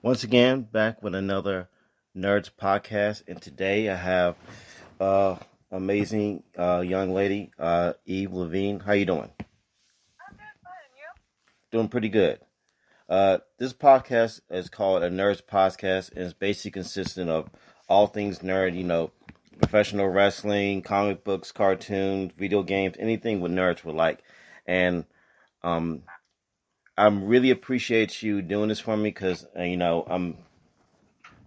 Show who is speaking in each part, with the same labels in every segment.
Speaker 1: Once again, back with another Nerds podcast, and today I have uh amazing young lady, Eve Levine. How you doing?
Speaker 2: I'm doing fine, and you?
Speaker 1: Doing pretty good. This podcast is called a Nerds podcast, and it's basically consistent of all things nerd. Professional wrestling, comic books, cartoons, video games, anything with nerds would like. And um, I really appreciate you doing this for me because I'm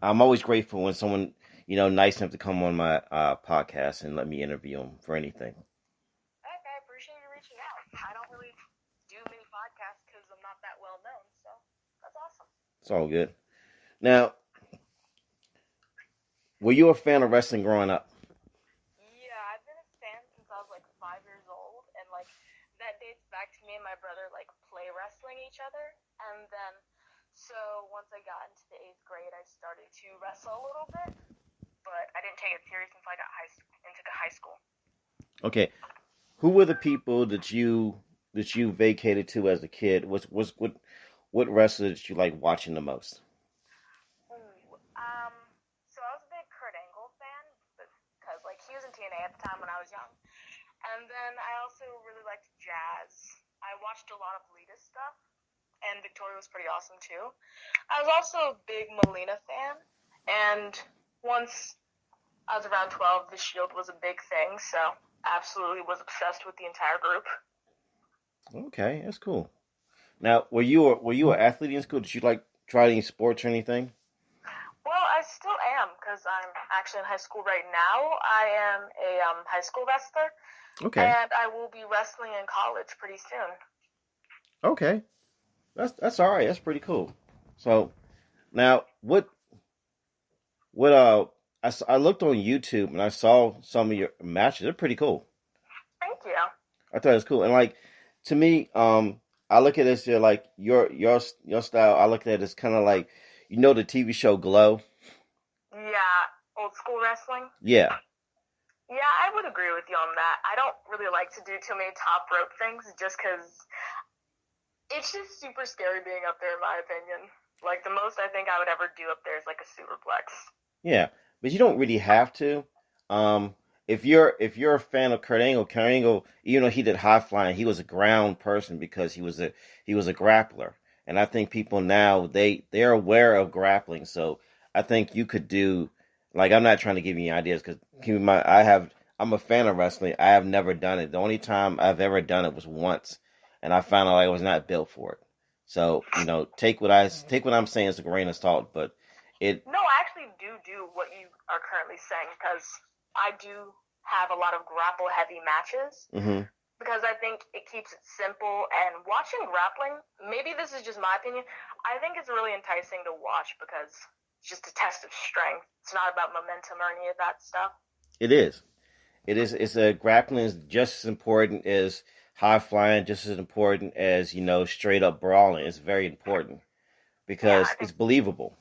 Speaker 1: always grateful when someone, nice enough to come on my podcast and let me interview them for anything.
Speaker 2: Heck, I appreciate you reaching out. I don't really do many podcasts because I'm not that well known, so that's awesome.
Speaker 1: It's all good. Now, were you a fan of wrestling growing up?
Speaker 2: Yeah, I've been a fan since I was like 5 years old, and like that dates back to me and my brother like play wrestling each other, and then so once I got into the 8th grade, I started to wrestle a little bit, but I didn't take it serious until I got into high school.
Speaker 1: Okay, who were the people that you vacated to as a kid? What wrestler did you like watching the most?
Speaker 2: Ooh, so I was a big Kurt Angle fan because like he was in TNA at the time when I was young. And then I also really liked jazz. I watched a lot of Lita stuff, and Victoria was pretty awesome too. I was also a big Melina fan, and once I was around 12, the Shield was a big thing, so absolutely was obsessed with the entire group.
Speaker 1: Okay, that's cool. Now, were you an athlete in school? Did you like try any sports or anything?
Speaker 2: Well, I still am, because I'm actually in high school right now. I am a high school wrestler,
Speaker 1: Okay,
Speaker 2: and I will be wrestling in college pretty soon.
Speaker 1: okay, that's all right. That's pretty cool. So now, I looked on YouTube and I saw some of your matches. They're pretty cool.
Speaker 2: Thank you.
Speaker 1: I thought it was cool. And like to me, I look at this, you're like your style. I look at it as kind of like the TV show Glow.
Speaker 2: Yeah, old school wrestling.
Speaker 1: Yeah,
Speaker 2: Yeah, I would agree with you on that. I don't really like to do too many top rope things just because it's just super scary being up there, in my opinion. Like, the most I think I would ever do up there is like a superplex.
Speaker 1: yeah, but you don't really have to. Um, if you're a fan of Kurt Angle, even though he did high flying, he was a ground person because he was a grappler. And I think people now they're aware of grappling, so I think you could do like I'm not trying to give you any ideas because keep in mind I'm a fan of wrestling. I have never done it. The only time I've ever done it was once, and I found out like I was not built for it. So take what I'm saying as a grain of salt, but it.
Speaker 2: No, I actually do what you are currently saying because I do have a lot of grapple heavy matches
Speaker 1: Hmm.
Speaker 2: because I think it keeps it simple. And watching grappling, maybe this is just my opinion, I think it's really enticing to watch because it's just a test of strength. It's not about momentum or any of that stuff.
Speaker 1: It is. It is. It's a grappling is just as important as high flying, just as important as straight up brawling. It's very important
Speaker 2: Yeah,
Speaker 1: because
Speaker 2: I
Speaker 1: it's
Speaker 2: think
Speaker 1: believable.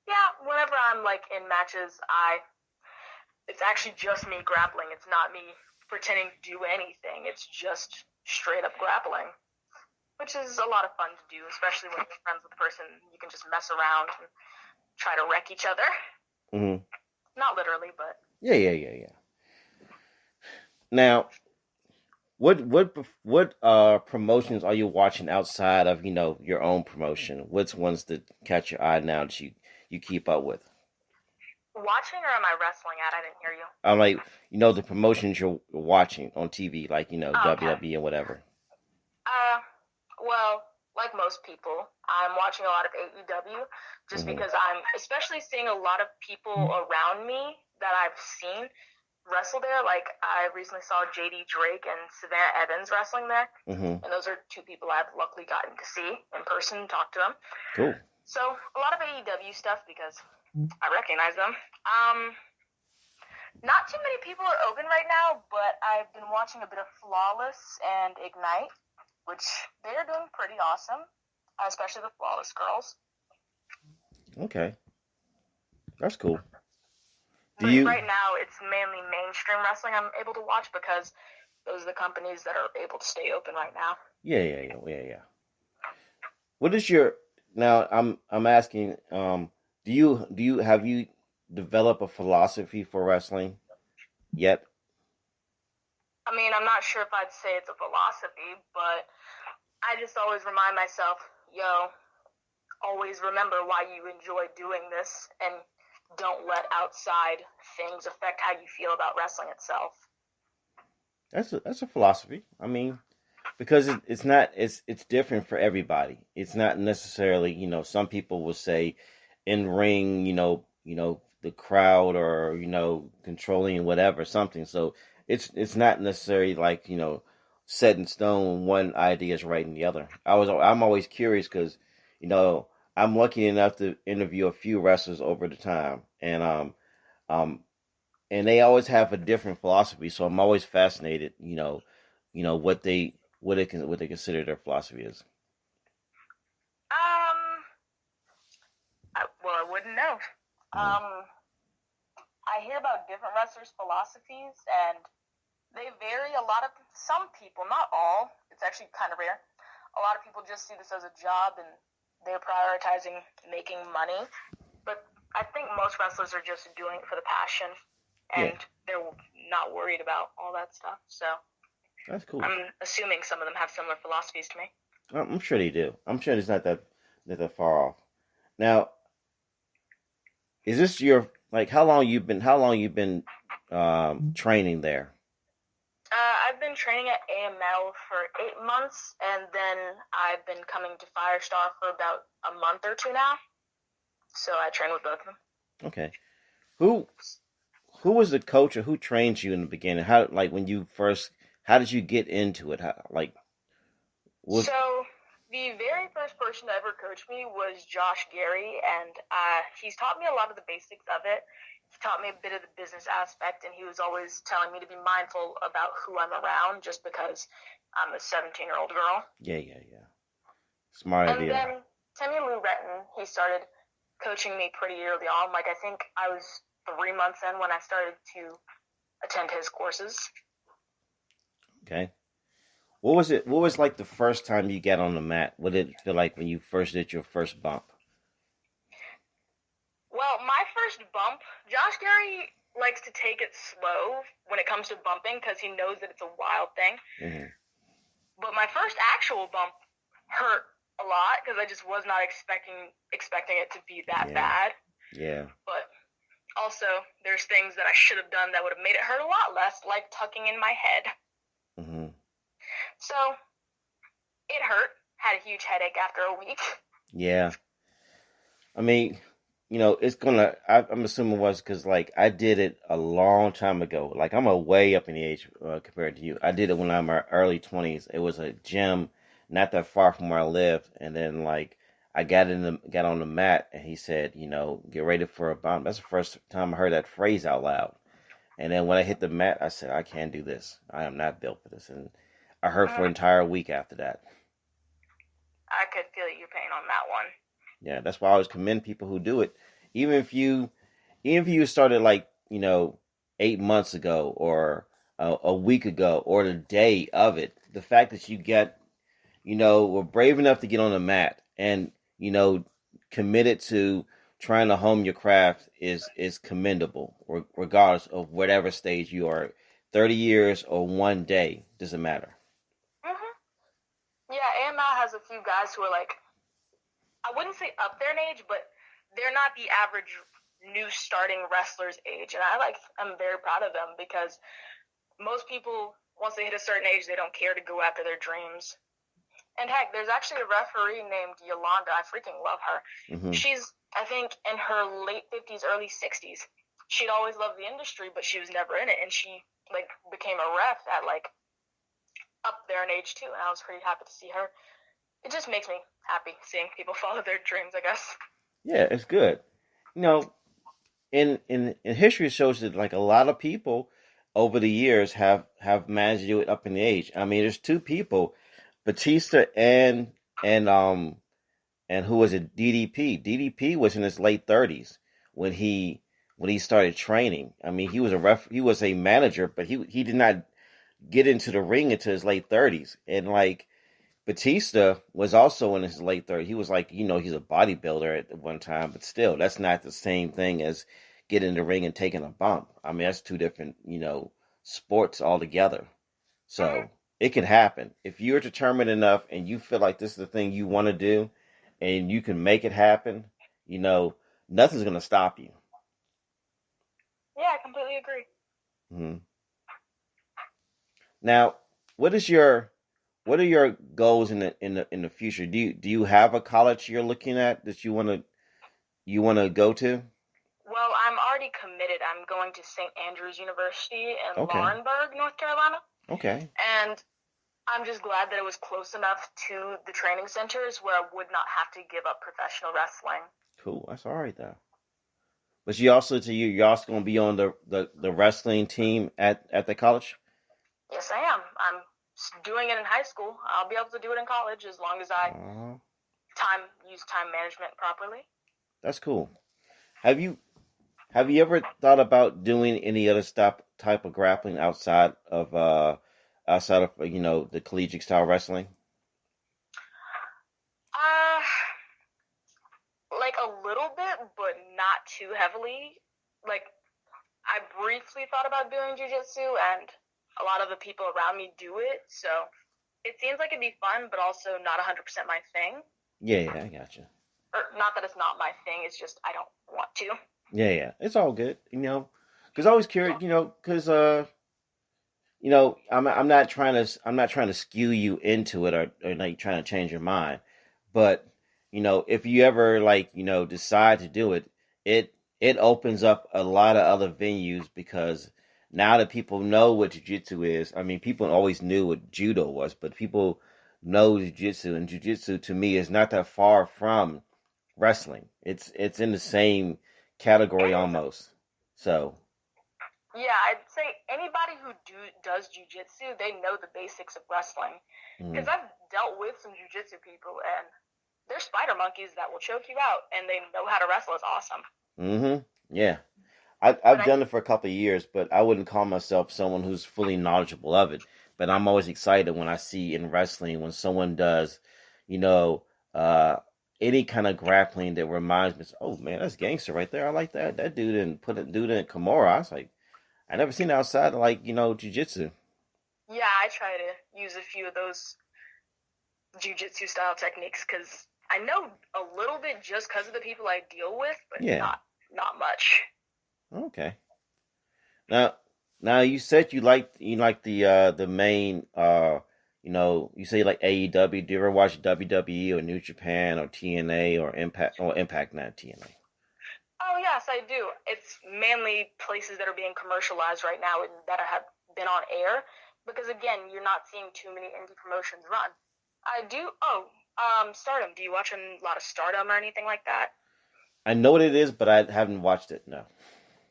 Speaker 2: yeah, whenever I'm like in matches, I it's actually just me grappling. It's not me pretending to do anything. It's just straight up grappling, which is a lot of fun to do, especially when you're friends with a person. You can just mess around and try to wreck each other.
Speaker 1: Hmm.
Speaker 2: Not literally, but
Speaker 1: Yeah, yeah, yeah, yeah. Now, what promotions are you watching outside of your own promotion? What's ones that catch your eye now that you keep up with?
Speaker 2: watching or am I wrestling at? I didn't hear you.
Speaker 1: I'm like the promotions you're watching on TV, like
Speaker 2: Oh, okay.
Speaker 1: WWE and whatever.
Speaker 2: Uh, well, like most people, I'm watching a lot of AEW just
Speaker 1: Hmm.
Speaker 2: because I'm especially seeing a lot of people around me that I've seen wrestle there. Like, I recently saw JD Drake and Savannah Evans wrestling there,
Speaker 1: Hmm.
Speaker 2: and those are two people I've luckily gotten to see in person, talk to them.
Speaker 1: Cool.
Speaker 2: So a lot of AEW stuff because I recognize them. Um, Not too many people are open right now, but I've been watching a bit of Flawless and Ignite. which they're doing pretty awesome, especially the Flawless Girls.
Speaker 1: Okay, that's cool. Do
Speaker 2: But
Speaker 1: you?
Speaker 2: right now, it's mainly mainstream wrestling I'm able to watch because those are the companies that are able to stay open right now.
Speaker 1: Yeah, yeah, yeah, yeah, yeah. What is your now? I'm asking. Do you have you developed a philosophy for wrestling yet?
Speaker 2: I mean, I'm not sure if I'd say it's a philosophy, but I just always remind myself, yo, always remember why you enjoy doing this and don't let outside things affect how you feel about wrestling itself.
Speaker 1: That's a philosophy. I mean, because it's not it's different for everybody. It's not necessarily some people will say in ring the crowd or controlling whatever something. So it's not necessarily like set in stone. One idea is right than the other. I'm always curious because you know I'm lucky enough to interview a few wrestlers over the time um and they always have a different philosophy. So I'm always fascinated, what they consider their philosophy is.
Speaker 2: Um, well, I wouldn't know.
Speaker 1: Mm.
Speaker 2: Um, I hear about different wrestlers' philosophies, and they vary. A lot of some people, not all. It's actually kind of rare. A lot of people just see this as a job, and they're prioritizing making money. But I think most wrestlers are just doing it for the passion,
Speaker 1: Yeah,
Speaker 2: and they're not worried about all that stuff. So
Speaker 1: that's cool.
Speaker 2: I'm assuming some of them have similar philosophies to me.
Speaker 1: I'm sure they do. I'm sure it's not that far off. Now, is this your like how long you been training there?
Speaker 2: I've been training at AML for 8 months, and then I've been coming to Firestar for about a month or two now. So I train with both of them.
Speaker 1: Okay. Who who was the coach or who trained you in the beginning? How like when you first how did you get into it? How, like was
Speaker 2: So the very first person to ever coach me was Josh Gary, and he's taught me a lot of the basics of it. He taught me a bit of the business aspect, and he was always telling me to be mindful about who I'm around, just because I'm a 17-year-old girl.
Speaker 1: yeah, yeah, yeah. Smart
Speaker 2: And
Speaker 1: idea.
Speaker 2: then Timmy Lou Retton, he started coaching me pretty early on. Like I think I was 3 months in when I started to attend his courses.
Speaker 1: Okay. What was like the first time you got on the mat? What did it feel like when you first did your first bump?
Speaker 2: Well, my first bump, Josh Gary likes to take it slow when it comes to bumping because he knows that it's a wild thing.
Speaker 1: Hmm.
Speaker 2: But my first actual bump hurt a lot because I just was not expecting it to be that
Speaker 1: Yeah,
Speaker 2: bad.
Speaker 1: yeah.
Speaker 2: But also, there's things that I should have done that would have made it hurt a lot less, like tucking in my head.
Speaker 1: Hmm.
Speaker 2: So it hurt. Had a huge headache after a week.
Speaker 1: Yeah. I mean, it's gonna. I'm assuming it was because like I did it a long time ago. Like I'm a way up in the age compared to you. I did it when I'm in my early 20s. It was a gym not that far from where I lived, and then like I got on the mat, and he said, get ready for a bump. That's the first time I heard that phrase out loud. And then when I hit the mat, I said, I can't do this. I am not built for this. And I hurt for an entire week after that.
Speaker 2: I could feel your pain on that one.
Speaker 1: Yeah, that's why I always commend people who do it. Even if you, even if you started like 8 months ago or a week ago or the day of it, the fact that you get, were brave enough to get on the mat and committed to trying to hone your craft is commendable, regardless of whatever stage you are. 30 years or one day doesn't matter.
Speaker 2: Mm-hmm. Yeah, AML has a few guys who are like, I wouldn't say up there in age, but they're not the average new starting wrestler's age. And I'm very proud of them because most people, once they hit a certain age, they don't care to go after their dreams. And heck, there's actually a referee named Yolanda. I freaking love her.
Speaker 1: Hmm.
Speaker 2: She's, I think, in her late 50s, early 60s. She'd always loved the industry, but she was never in it. And she, like, became a ref at, like, up there in age, too. And I was pretty happy to see her. It just makes me happy seeing people follow their dreams, I guess.
Speaker 1: Yeah, it's good. You know, in history shows that like a lot of people over the years have managed to do it up in the age. I mean, there's two people. Batista and and who was it? DDP. DDP was in his late 30s when he started training. I mean, he was a manager, but he did not get into the ring until his late 30s. And like Batista was also in his late 30s. He was like, he's a bodybuilder at one time, but still, that's not the same thing as getting in the ring and taking a bump. I mean, that's two different, sports altogether.
Speaker 2: Mm-hmm.
Speaker 1: So it can happen. If you're determined enough and you feel like this is the thing you want to do and you can make it happen, you know, nothing's going to stop you.
Speaker 2: Yeah, I completely agree.
Speaker 1: Hmm. Now, what is your what are your goals in the future? Do you have a college you're looking at that you want to go to?
Speaker 2: Well, I'm already committed. I'm going to St. Andrews University in
Speaker 1: Okay.
Speaker 2: Laurinburg, North Carolina.
Speaker 1: Okay.
Speaker 2: And I'm just glad that it was close enough to the training centers where I would not have to give up professional wrestling.
Speaker 1: Cool. That's all right though. But you're also going to be on the wrestling team at the college?
Speaker 2: Yes, I am. I'm doing it in high school. I'll be able to do it in college as long as I
Speaker 1: Oh,
Speaker 2: use time management properly.
Speaker 1: that's cool. Have you Have you ever thought about doing any other type of grappling outside of the collegiate style wrestling?
Speaker 2: Uh, like a little bit, but not too heavily. Like I briefly thought about doing jujitsu, and a lot of the people around me do it. So it seems like it'd be fun, but also not 100% my thing.
Speaker 1: Yeah, yeah, I got you.
Speaker 2: Or not that it's not my thing. It's just I don't want to.
Speaker 1: Yeah, yeah, it's all good. Because I was curious. Because I'm not trying to skew you into it or like trying to change your mind. But if you ever like decide to do it, it opens up a lot of other venues because now that people know what jujitsu is, I mean, people always knew what judo was, but people know jujitsu, and jujitsu to me is not that far from wrestling. It's in the same
Speaker 2: It
Speaker 1: category
Speaker 2: is.
Speaker 1: almost. So,
Speaker 2: Yeah, I'd say anybody who does jujitsu, they know the basics of wrestling.
Speaker 1: mm,
Speaker 2: Because I've dealt with some jujitsu people, and they're spider monkeys that will choke you out, and they know how to wrestle. It's awesome.
Speaker 1: mm-hmm, yeah.
Speaker 2: But
Speaker 1: I've
Speaker 2: I,
Speaker 1: done it for a couple of years, but I wouldn't call myself someone who's fully knowledgeable of it. But I'm always excited when I see in wrestling when someone does, you know, uh, any kind of grappling that reminds me, oh man, that's gangster right there. I like that. That dude didn't put it dude in Kimura. I was like, I never seen it outside of like jujitsu.
Speaker 2: yeah, I try to use a few of those jujitsu style techniques because I know a little bit just because of the people I deal with, but
Speaker 1: Yeah.
Speaker 2: not much.
Speaker 1: Okay. Now, now you said you like the main you say like AEW. Do you ever watch WWE or New Japan or TNA or Impact, not TNA?
Speaker 2: Oh yes, I do. It's mainly places that are being commercialized right now and that have been on air because again, you're not seeing too many indie promotions run. I do. Oh, Stardom. Do you watch a lot of Stardom or anything like that?
Speaker 1: I know what it is, but I haven't watched it. No.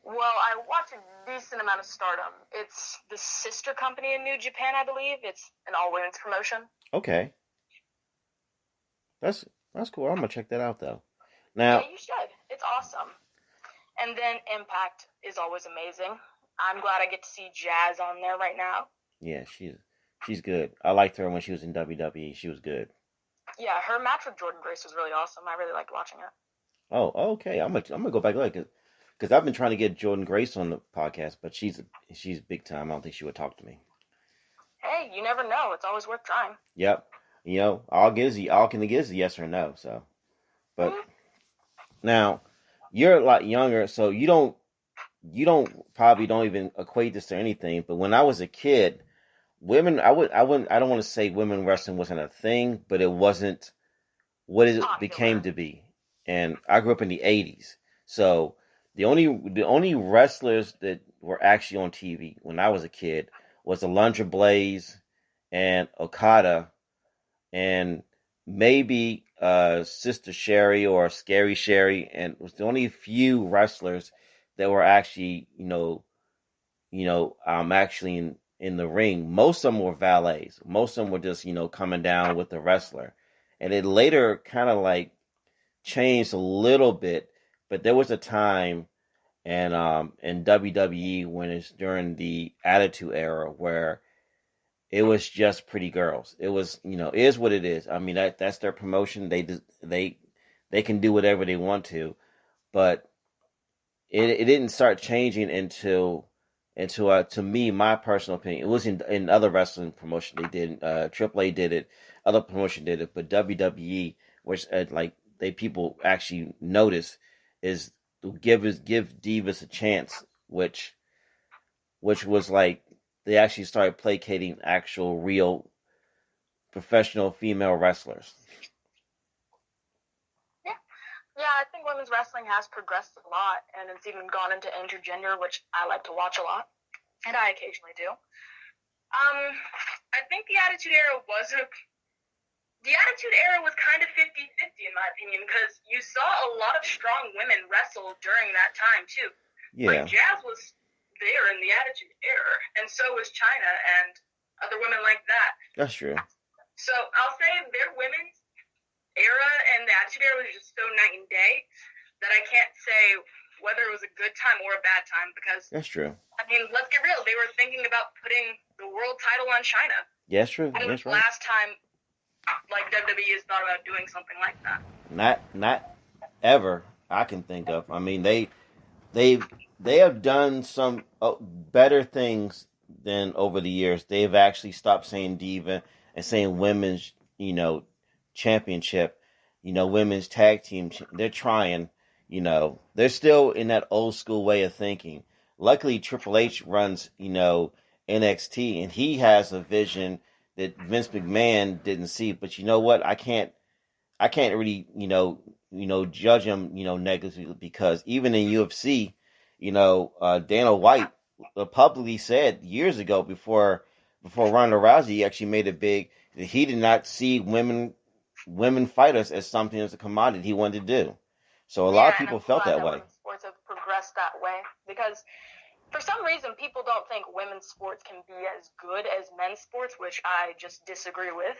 Speaker 2: Well, I watch a decent amount of Stardom. It's the sister company in New Japan, I believe. It's an all women's promotion.
Speaker 1: Okay, that's that's cool. I'm gonna check that out though.
Speaker 2: Yeah,
Speaker 1: Now,
Speaker 2: you should. It's awesome. And then Impact is always amazing. I'm glad I get to see Jazz on there right now.
Speaker 1: yeah, she's good. I liked her when she was in WWE. She was good.
Speaker 2: Yeah, her match with Jordan Grace was really awesome. I really liked watching it.
Speaker 1: Oh, okay. I'm gonna go back and look because I've been trying to get Jordan Grace on the podcast, but she's big time. I don't think she would talk to me.
Speaker 2: Hey, you never know. It's always worth trying.
Speaker 1: Yep. All can get is a yes or no. So, but
Speaker 2: Mm-hmm.
Speaker 1: now you're a lot younger, so you don't probably don't even equate this to anything. But when I was a kid, women I don't want to say women wrestling wasn't a thing, but it wasn't what it became
Speaker 2: Popular.
Speaker 1: to be. And I grew up in the '80s, so the only wrestlers that were actually on TV when I was a kid was Alundra Blaze and Okada and maybe Sister Sherry or Scary Sherry, and it was the only few wrestlers that were actually actually in the ring. Most of them were valets. Most of them were just coming down with the wrestler, and it later kind of like changed a little bit. But there was a time in WWE when it's during the Attitude Era where it was just pretty girls. It was it is what it is. I mean that's their promotion. They can do whatever they want to, but it didn't start changing until to me, my personal opinion, it was in other wrestling promotion they did. AAA did it, other promotion did it, but WWE, which like they people actually notice, is to give divas a chance, which was like they actually started placating actual real professional female wrestlers.
Speaker 2: Yeah, yeah. I think women's wrestling has progressed a lot, and it's even gone into intergender, which I like to watch a lot, and I occasionally do. I think the Attitude Era was kind of 50-50 in my opinion, because you saw a lot of strong women wrestle during that time too. Like
Speaker 1: Yeah,
Speaker 2: Jazz was there in the Attitude Era, and so was China and other women like that.
Speaker 1: that's true.
Speaker 2: So I'll say their women's era and the Attitude Era was just so night and day that I can't say whether it was a good time or a bad time, because
Speaker 1: That's true.
Speaker 2: I mean, let's get real. They were thinking about putting the world title on China.
Speaker 1: Yeah, that's true.
Speaker 2: When was
Speaker 1: That's
Speaker 2: the
Speaker 1: right.
Speaker 2: last time like WWE has thought about doing something like that?
Speaker 1: Not ever I can think of. I mean, they they have done some better things than over the years. They've actually stopped saying diva and saying women's, championship, women's tag team. They're trying, they're still in that old school way of thinking. Luckily, Triple H runs, NXT, and he has a vision that Vince McMahon didn't see. But you know what? I can't really, judge him, negatively because even in UFC, Dana White publicly said years ago before Ronda Rousey actually made it big that he did not see women fighters as something as a commodity he wanted to do. So a lot
Speaker 2: Yeah,
Speaker 1: of
Speaker 2: and
Speaker 1: people
Speaker 2: I'm
Speaker 1: felt
Speaker 2: glad
Speaker 1: that
Speaker 2: that
Speaker 1: way.
Speaker 2: women's sports have progressed that way, because for some reason people don't think women's sports can be as good as men's sports, which I just disagree with.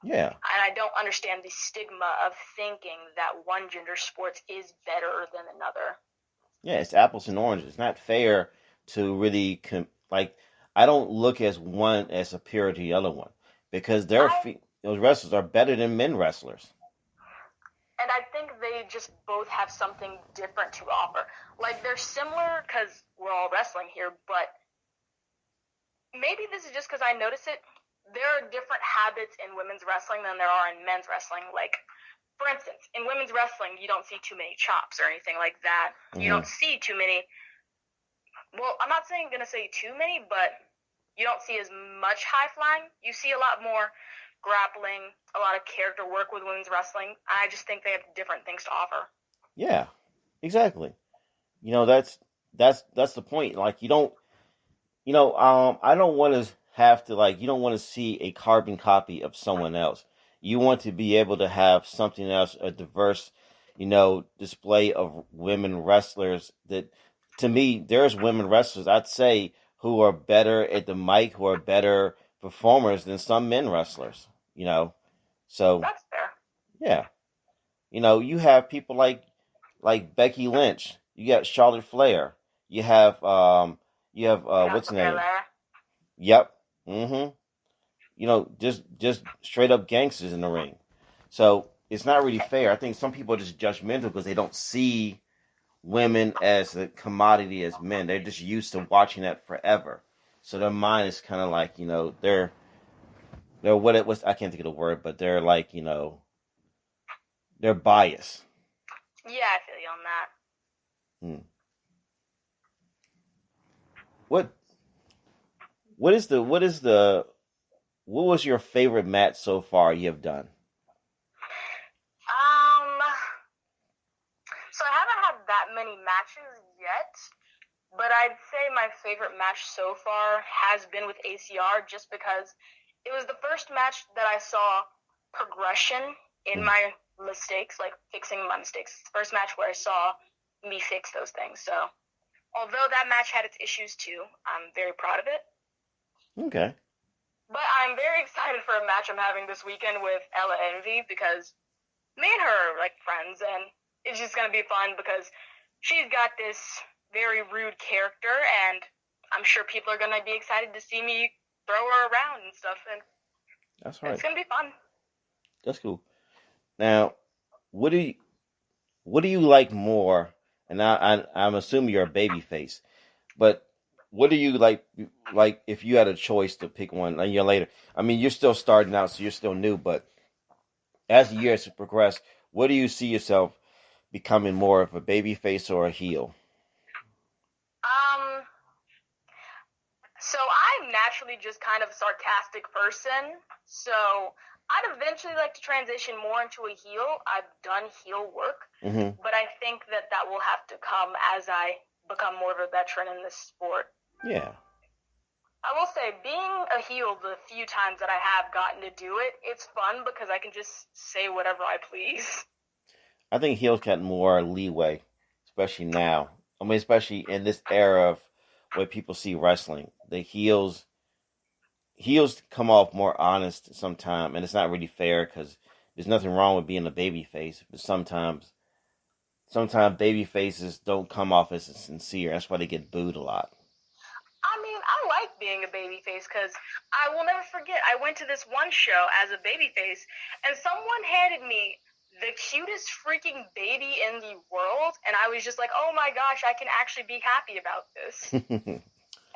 Speaker 1: Yeah,
Speaker 2: And I don't understand the stigma of thinking that one gender sports is better than another.
Speaker 1: yeah, it's apples and oranges. It's not fair to really like. I don't look as one as superior to the other one because
Speaker 2: I
Speaker 1: those wrestlers are better than men wrestlers.
Speaker 2: and I think they just both have something different to offer. Like they're similar because we're all wrestling here, but maybe this is just because I notice it. There are different habits in women's wrestling than there are in men's wrestling. Like, for instance, in women's wrestling, you don't see too many chops or anything like that. You
Speaker 1: Hmm.
Speaker 2: don't see too many. Well, I'm not saying gonna say too many, but you don't see as much high flying. You see a lot more grappling, a lot of character work with women's wrestling. I just think they have different things to offer.
Speaker 1: Yeah, exactly. That's the point. Like I don't want to have to like you don't want to see a carbon copy of someone else. You want to be able to have something else, a diverse, display of women wrestlers. That to me, there's women wrestlers I'd say who are better at the mic, who are better performers than some men wrestlers. So
Speaker 2: That's fair.
Speaker 1: yeah, you have people like Becky Lynch. You got Charlotte Flair. You have what's the
Speaker 2: Bianca
Speaker 1: name?
Speaker 2: Belair.
Speaker 1: Yep. Mm-hmm. Just straight up gangsters in the ring. So it's not really fair. I think some people are just judgmental because they don't see women as a commodity as men. They're just used to watching that forever. So their mind is kind of like they're what it was. I can't think of the word, but they're like they're biased.
Speaker 2: Yeah, I feel you on that.
Speaker 1: Hmm. What what was your favorite match so far you have done?
Speaker 2: Um, so I haven't had that many matches yet, but I'd say my favorite match so far has been with ACR, just because it was the first match that I saw progression in
Speaker 1: Hmm.
Speaker 2: my mistakes, like fixing my mistakes. It's the first match where I saw me fix those things. So although that match had its issues too, I'm very proud of it.
Speaker 1: Okay.
Speaker 2: But I'm very excited for a match I'm having this weekend with Ella Envy because me and her are like friends, and it's just gonna be fun because she's got this very rude character, and I'm sure people are gonna be excited to see me throw her around and stuff, and
Speaker 1: That's
Speaker 2: it's
Speaker 1: right.
Speaker 2: gonna be fun.
Speaker 1: That's cool. Now, what do you what do you like more? And I'm assuming you're a baby face, but what do you like? Like if you had a choice to pick one a year later. I mean, you're still starting out, so you're still new. But as the years progress, what do you see yourself becoming more of a baby face or a heel?
Speaker 2: Um, so I'm naturally just kind of a sarcastic person, so I'd eventually like to transition more into a heel. I've done heel work,
Speaker 1: Hmm.
Speaker 2: but I think that that will have to come as I become more of a veteran in this sport.
Speaker 1: Yeah,
Speaker 2: I will say, being a heel the few times that I have gotten to do it, it's fun because I can just say whatever I please.
Speaker 1: I think heels got more leeway, especially now. I mean, especially in this era of where people see wrestling, the heels come off more honest sometimes, and it's not really fair because there's nothing wrong with being a baby face, but sometimes baby faces don't come off as sincere. That's why they get booed a lot.
Speaker 2: I mean, I like being a babyface because I will never forget. I went to this one show as a babyface, and someone handed me the cutest freaking baby in the world, and I was just like, oh my gosh, I can actually be happy about this.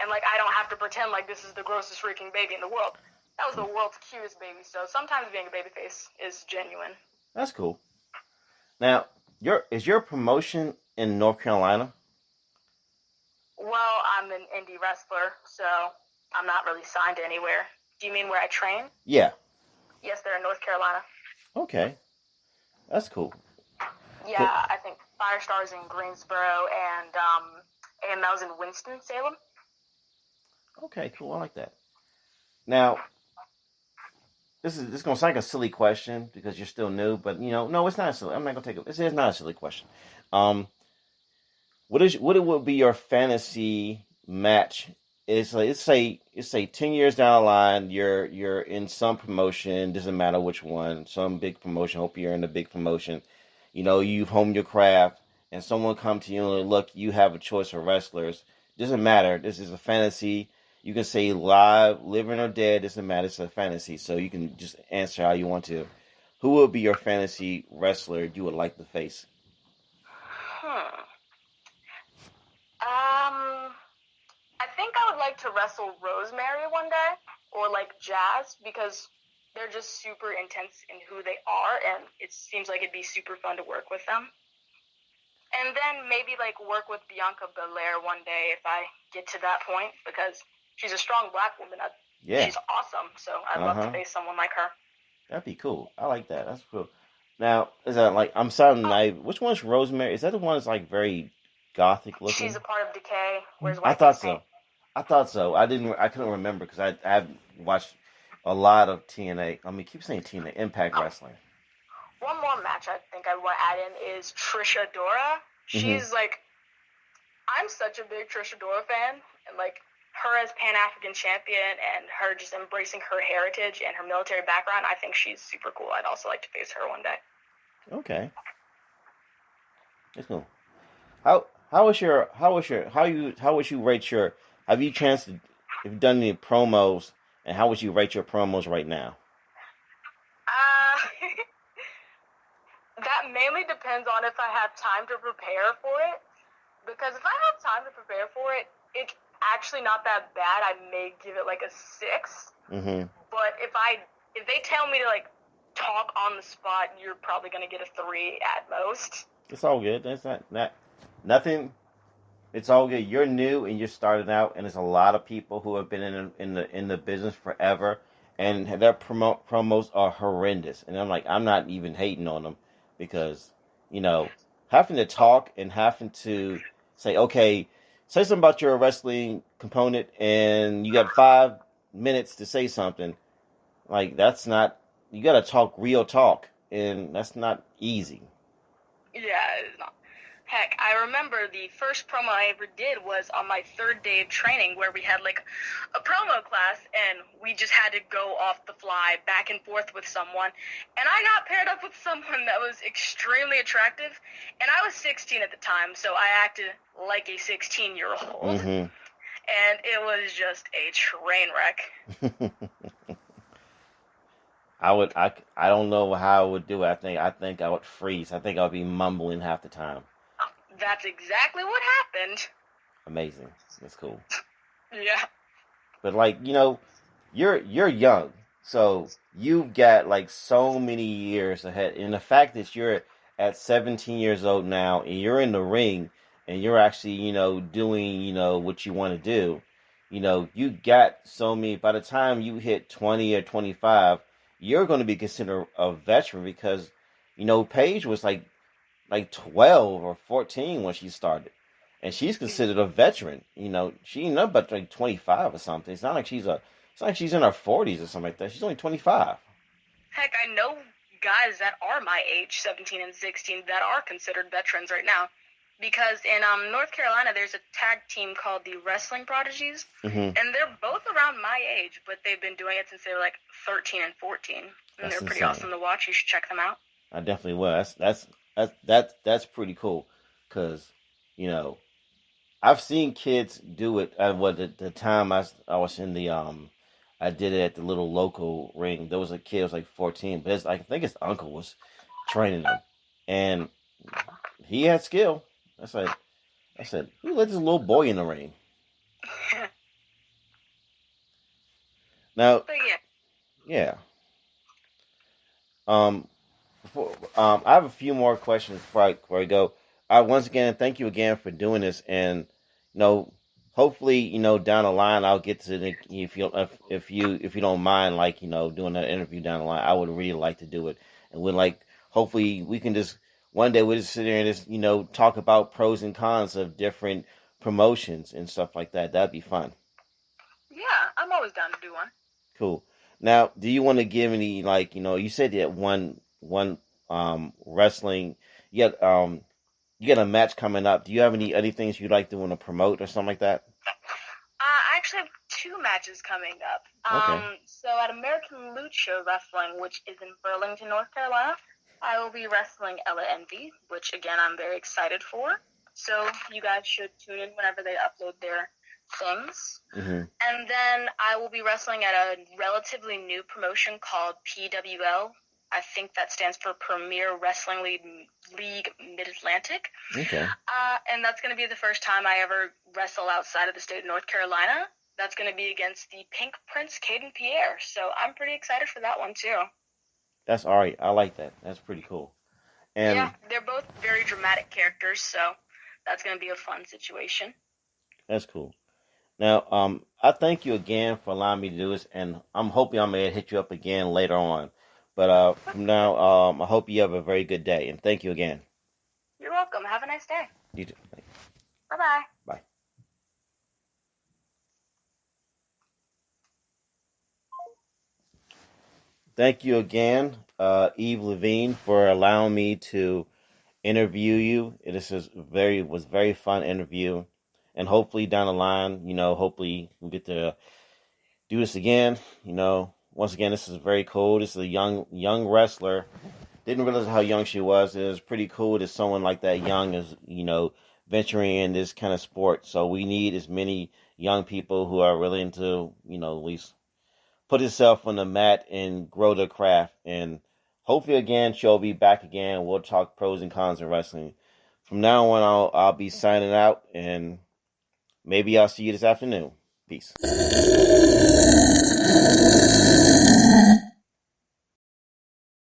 Speaker 2: And like, I don't have to pretend like this is the grossest freaking baby in the world. That was the world's cutest baby, so sometimes being a babyface is genuine.
Speaker 1: That's cool. Now, your promotion in North Carolina?
Speaker 2: Well, I'm an indie wrestler, so I'm not really signed anywhere. Do you mean where I train?
Speaker 1: Yeah.
Speaker 2: Yes, they're in North Carolina.
Speaker 1: Okay, that's cool.
Speaker 2: Yeah, I think Firestar's in Greensboro and AML's in Winston-Salem.
Speaker 1: Okay, cool. I like that. Now, this gonna sound like a silly question because you're still new, but no, it's not silly. I'm not gonna take it. This is not a silly question. Um, what it would be your fantasy match? It's like it's say 10 years down the line, you're in some promotion, doesn't matter which one, some big promotion. Hope you're in a big promotion. You've honed your craft, and someone come to you and look, you have a choice of wrestlers. Doesn't matter. This is a fantasy. You can say live, living or dead. Doesn't matter. It's a fantasy, so you can just answer how you want to. Who would be your fantasy wrestler you would like to face?
Speaker 2: Hmm. Um, I think I would like to wrestle Rosemary one day, or like Jazz, because they're just super intense in who they are, and it seems like it'd be super fun to work with them. And then maybe like work with Bianca Belair one day if I get to that point, because she's a strong black woman.
Speaker 1: Yeah.
Speaker 2: She's awesome, so I'd
Speaker 1: Uh
Speaker 2: love to
Speaker 1: huh.
Speaker 2: face someone like her.
Speaker 1: That'd be cool. I like that. That's cool. Now, is that like I'm sounding
Speaker 2: Oh,
Speaker 1: naive? Which one's Rosemary? Is that the one that's like very gothic
Speaker 2: she's
Speaker 1: looking?
Speaker 2: a part of Decay, wears
Speaker 1: I
Speaker 2: white
Speaker 1: thought
Speaker 2: face paint.
Speaker 1: so. I thought so. I didn't. I couldn't remember because I have watched a lot of TNA. I mean, keep saying TNA Impact
Speaker 2: Oh,
Speaker 1: Wrestling.
Speaker 2: one more match I think I want to add in is Trisha Dora.
Speaker 1: Hmm.
Speaker 2: She's like, I'm such a big Trisha Dora fan, and like her as Pan African champion and her just embracing her heritage and her military background, I think she's super cool. I'd also like to face her one day.
Speaker 1: Okay, that's cool. How would you rate your? Have you chance to? Have you done any promos? And how would you rate your promos right now?
Speaker 2: Uh, that mainly depends on if I have time to prepare for it. Because if I have time to prepare for it, it's actually not that bad. I may give it like a 6.
Speaker 1: Hmm.
Speaker 2: But if they tell me to like talk on the spot, you're probably gonna get a 3 at most.
Speaker 1: It's all good. That's not nothing. It's all good. You're new and you're starting out, and there's a lot of people who have been in the business forever, and their promos are horrendous. And I'm not even hating on them because you know having to talk and having to say, okay, say something about your wrestling component, and you got 5 minutes to say something. Like that's not. You got to talk real talk, and that's not easy.
Speaker 2: Yeah, it's not. Heck, I remember the first promo I ever did was on my third day of training where we had like a promo class and we just had to go off the fly back and forth with someone. And I got paired up with someone that was extremely attractive and I was 16 at the time, so I acted like a 16-year-old.
Speaker 1: Mm-hmm.
Speaker 2: And it was just a train wreck.
Speaker 1: I don't know how I would do it. I think I would freeze. I think I would be mumbling half the time.
Speaker 2: That's exactly what happened.
Speaker 1: Amazing. That's cool.
Speaker 2: Yeah.
Speaker 1: But like, you're young. So you've got like so many years ahead. And the fact that you're at 17 years old now and you're in the ring and you're actually, doing, what you want to do, you got so many by the time you hit 20 or 25, you're going to be considered a veteran because, Paige was like 12 or 14 when she started. And she's considered a veteran. She ain't nothing but like 25 or something. It's not like she's in her 40s or something like that. She's only 25.
Speaker 2: Heck, I know guys that are my age, 17 and 16, that are considered veterans right now. Because in North Carolina, there's a tag team called the Wrestling Prodigies,
Speaker 1: Mm-hmm.
Speaker 2: and they're both around my age, but they've been doing it since they were like 13 and 14. And
Speaker 1: That's
Speaker 2: they're pretty
Speaker 1: insane.
Speaker 2: awesome to watch. You should check them out.
Speaker 1: I definitely will. That's pretty cool. Cause, you know, I've seen kids do it. The time I was in the I did it at the little local ring. There was a kid who was like 14, but I think his uncle was training him, and he had skill. I said, who let this little boy in the ring? Now,
Speaker 2: But yeah,
Speaker 1: yeah. Um, I have a few more questions before I go. Once again, thank you again for doing this, and hopefully, down the line, I'll get to if you don't mind, like doing that interview down the line. I would really like to do it, and hopefully we can just one day we just sit there and just talk about pros and cons of different promotions and stuff like that. That'd be fun.
Speaker 2: yeah, I'm always down to do one.
Speaker 1: Cool. Now, do you want to give any you said that one wrestling you got a match coming up. Do you have any things you'd like to want to promote or something like that?
Speaker 2: I actually have two matches coming up.
Speaker 1: Okay.
Speaker 2: So at American Lucha Wrestling, which is in Burlington, North Carolina, I will be wrestling Ella Envy, which again I'm very excited for. So you guys should tune in whenever they upload their things.
Speaker 1: Mm-hmm.
Speaker 2: And then I will be wrestling at a relatively new promotion called PWL. I think that stands for Premier Wrestling League Mid-Atlantic.
Speaker 1: Okay.
Speaker 2: And that's going to be the first time I ever wrestle outside of the state of North Carolina. That's going to be against the Pink Prince, Caden Pierre. So I'm pretty excited for that one, too.
Speaker 1: That's all right. I like that. That's pretty cool. And
Speaker 2: yeah, they're both very dramatic characters, so that's going to be a fun situation.
Speaker 1: That's cool. Now, I thank you again for allowing me to do this, and I'm hoping I'm going to hit you up again later on. But from now, I hope you have a very good day, and thank you again.
Speaker 2: You're welcome. Have a nice day.
Speaker 1: You too.
Speaker 2: Bye-bye.
Speaker 1: Bye. Thank you again, Eve Levine, for allowing me to interview you. Was very fun interview, and hopefully down the line, hopefully we'll get to do this again. Once again, this is very cool. This is a young wrestler. Didn't realize how young she was. It was pretty cool that someone like that young is, venturing in this kind of sport. So we need as many young people who are willing to, at least put herself on the mat and grow their craft. And hopefully again, she'll be back again. We'll talk pros and cons of wrestling. From now on, I'll be signing out, and maybe I'll see you this afternoon. Peace.